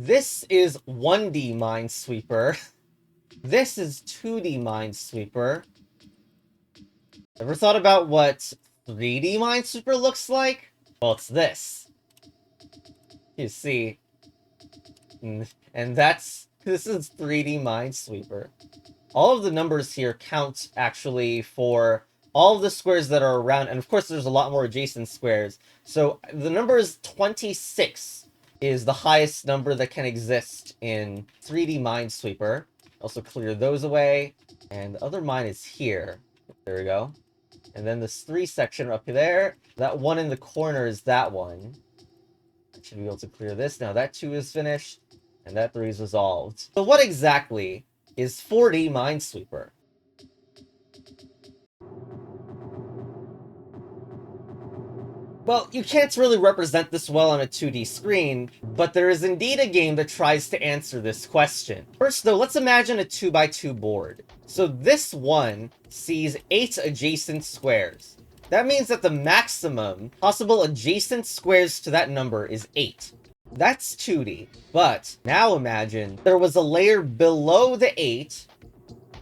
This is 1D Minesweeper. This is 2D Minesweeper. Ever thought about what 3D Minesweeper looks like? Well, it's this. You see. And this is 3D Minesweeper. All of the numbers here count, actually, for all of the squares that are around, and of course there's a lot more adjacent squares. So the number is 26 is the highest number that can exist in 3D Minesweeper. Also clear those away, and the other mine is here. There we go. And then this 3 section up there, that one in the corner is that one. I should be able to clear this. Now that 2 is finished, and that 3 is resolved. So what exactly is 4D Minesweeper? Well, you can't really represent this well on a 2D screen, but there is indeed a game that tries to answer this question. First though, let's imagine a 2x2 board. So this one sees 8 adjacent squares. That means that the maximum possible adjacent squares to that number is 8. That's 2D. But now imagine there was a layer below the 8,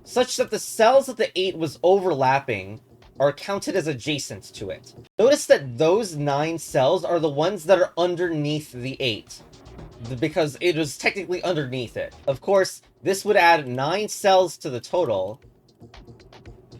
such that the cells that the 8 was overlapping are counted as adjacent to it. Notice that those 9 cells are the ones that are underneath the 8, because it was technically underneath it. Of course, this would add 9 cells to the total,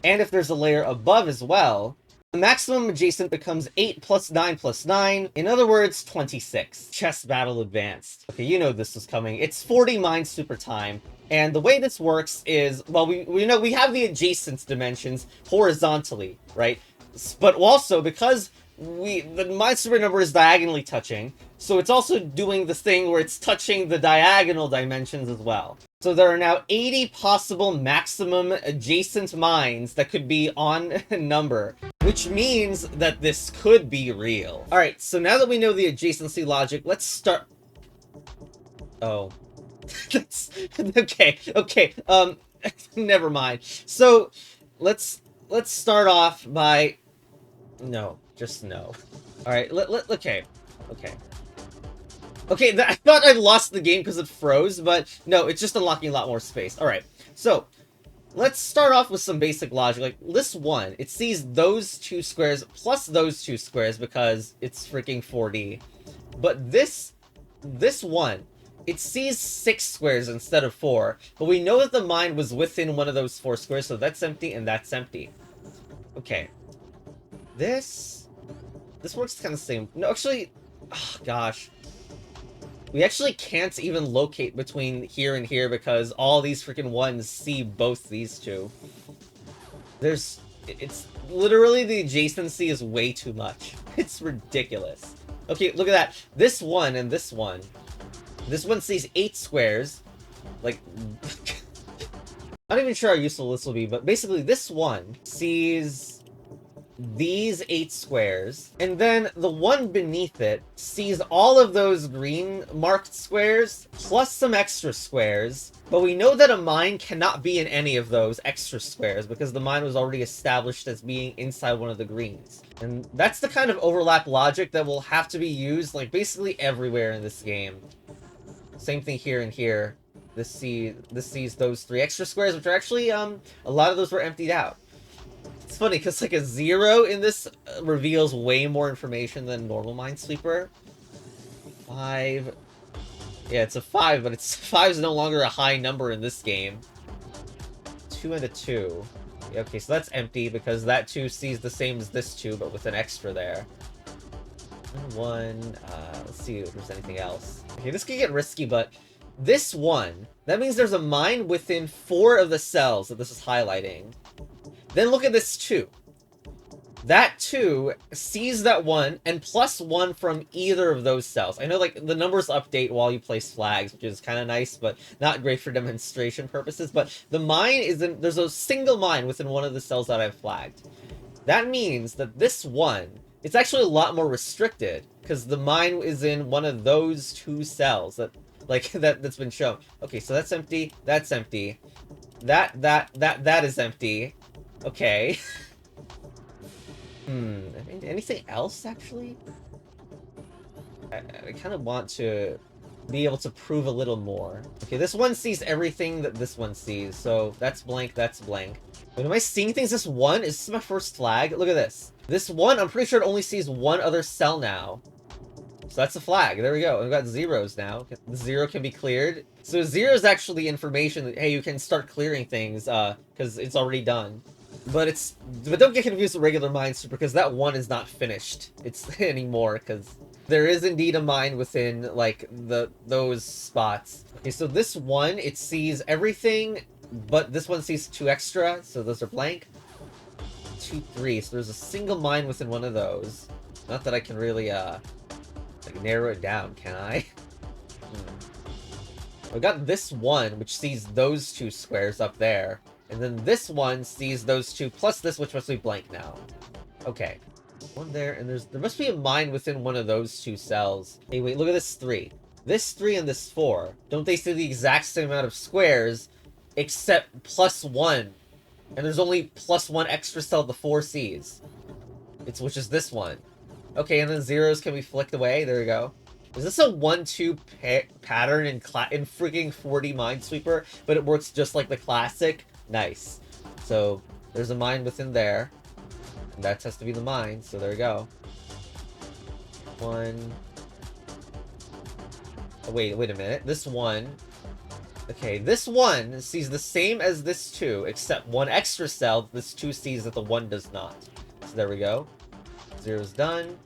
and if there's a layer above as well, the maximum adjacent becomes 8 plus 9 plus 9, in other words, 26. Chess battle advanced. Okay, you know this is coming. It's 4D Minesweeper time. And the way this works is, well, we know we have the adjacent dimensions horizontally, right? But also, because the Minesweeper number is diagonally touching, so it's also doing the thing where it's touching the diagonal dimensions as well. So there are now 80 possible maximum adjacent mines that could be on a number, which means that this could be real. Alright, so now that we know the adjacency logic, let's start... Oh... okay, never mind. So, let's start off by... No, just no. Alright, okay. Okay, I thought I lost the game because it froze, but no, it's just unlocking a lot more space. Alright, so, let's start off with some basic logic. Like, this one, it sees those 2 squares plus those 2 squares because it's freaking 4D. But this one, it sees 6 squares instead of 4, but we know that the mine was within one of those 4 squares, so that's empty and that's empty. Okay. This works kind of the same. No, actually, oh, gosh. We actually can't even locate between here and here because all these freaking ones see both these two. It's literally the adjacency is way too much. It's ridiculous. Okay, look at that. This one and this one. This one sees 8 squares. Like, I'm not even sure how useful this will be, but basically this one sees these 8 squares, and then the one beneath it sees all of those green marked squares, plus some extra squares, but we know that a mine cannot be in any of those extra squares, because the mine was already established as being inside one of the greens. And that's the kind of overlap logic that will have to be used, like, basically everywhere in this game. Same thing here and here. This sees those 3 extra squares, which are actually, a lot of those were emptied out. It's funny, because, like, a 0 in this reveals way more information than normal Minesweeper. 5... Yeah, it's a 5, but 5 is no longer a high number in this game. 2 and a 2. Yeah, okay, so that's empty, because that 2 sees the same as this 2, but with an extra there. 1, let's see if there's anything else. Okay, this could get risky, but this one, that means there's a mine within 4 of the cells that this is highlighting. Then look at this 2. That 2 sees that 1 and plus 1 from either of those cells. I know, like, the numbers update while you place flags, which is kind of nice, but not great for demonstration purposes. But the mine is in... There's a single mine within one of the cells that I've flagged. That means that this one... It's actually a lot more restricted, because the mine is in one of those 2 cells that, like, that's been shown. Okay, so that's empty, that's empty. That is empty. Okay. Anything else, actually? I kind of want to be able to prove a little more. Okay, this one sees everything that this one sees, so that's blank, that's blank. Wait, am I seeing things? This one? Is this my first flag? Look at this. This one, I'm pretty sure it only sees one other cell now. So that's a flag. There we go. We've got zeros now. The zero can be cleared. So zero is actually information that, hey, you can start clearing things, because it's already done. But don't get confused with regular Minesweeper, because that one is not finished. It's anymore, because there is indeed a mine within, like, those spots. Okay, so this one, it sees everything, but this one sees 2 extra, so those are blank. 2, 3, so there's a single mine within one of those. Not that I can really, like, narrow it down, can I? I got this one, which sees those 2 squares up there. And then this one sees those 2, plus this, which must be blank now. Okay. One there, and there must be a mine within one of those 2 cells. Hey, wait, look at this 3. This 3 and this 4. Don't they see the exact same amount of squares, except +1? And there's only +1 extra cell the 4 sees. Which is this one. Okay, and then zeros can be flicked away. There we go. Is this a 1-2 pattern in freaking 4D Minesweeper, but it works just like the classic? Nice. So, there's a mine within there. And that has to be the mine, so there we go. 1. Oh, wait a minute. This one. Okay, this one sees the same as this 2, except 1 extra cell this 2 sees that the 1 does not. So there we go. Zero's done.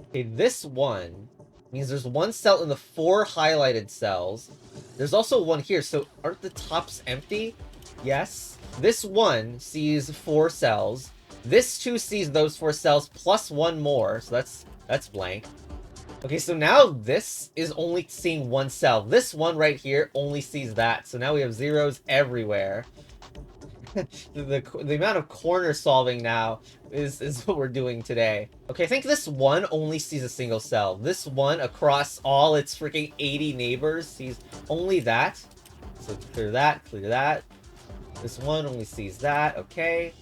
Okay, this one means there's 1 cell in the 4 highlighted cells. There's also 1 here, so aren't the tops empty? Yes. This one sees 4 cells. This 2 sees those 4 cells plus 1 more, so that's blank. Okay, so now this is only seeing 1 cell. This one right here only sees that, so now we have zeros everywhere. the amount of corner solving now is what we're doing today. Okay, I think this one only sees a single cell. This one across all its freaking 80 neighbors sees only that. So clear that, clear that. This one only sees that, okay.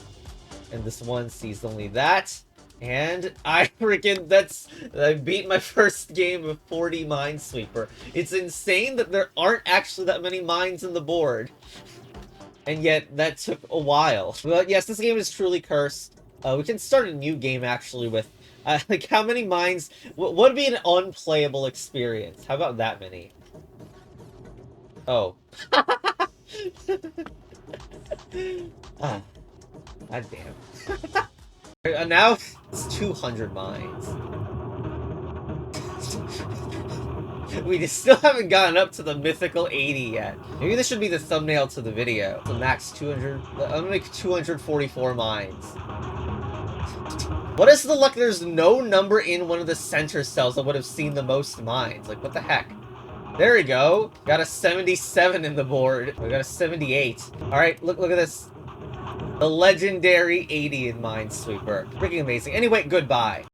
And this one sees only that. And I beat my first game of 4D Minesweeper. It's insane that there aren't actually that many mines in the board. And yet, that took a while. But yes, this game is truly cursed. We can start a new game, actually, with... like, how many mines... What would be an unplayable experience? How about that many? Oh. Ah. God damn. Now, it's 200 mines. We just still haven't gotten up to the mythical 80 yet. Maybe this should be the thumbnail to the video. The max 200... I'm gonna make 244 mines. What is the luck there's no number in one of the center cells that would have seen the most mines? Like, what the heck? There we go. Got a 77 in the board. We got a 78. Alright, look at this. The legendary 80 in Minesweeper. Freaking amazing. Anyway, goodbye.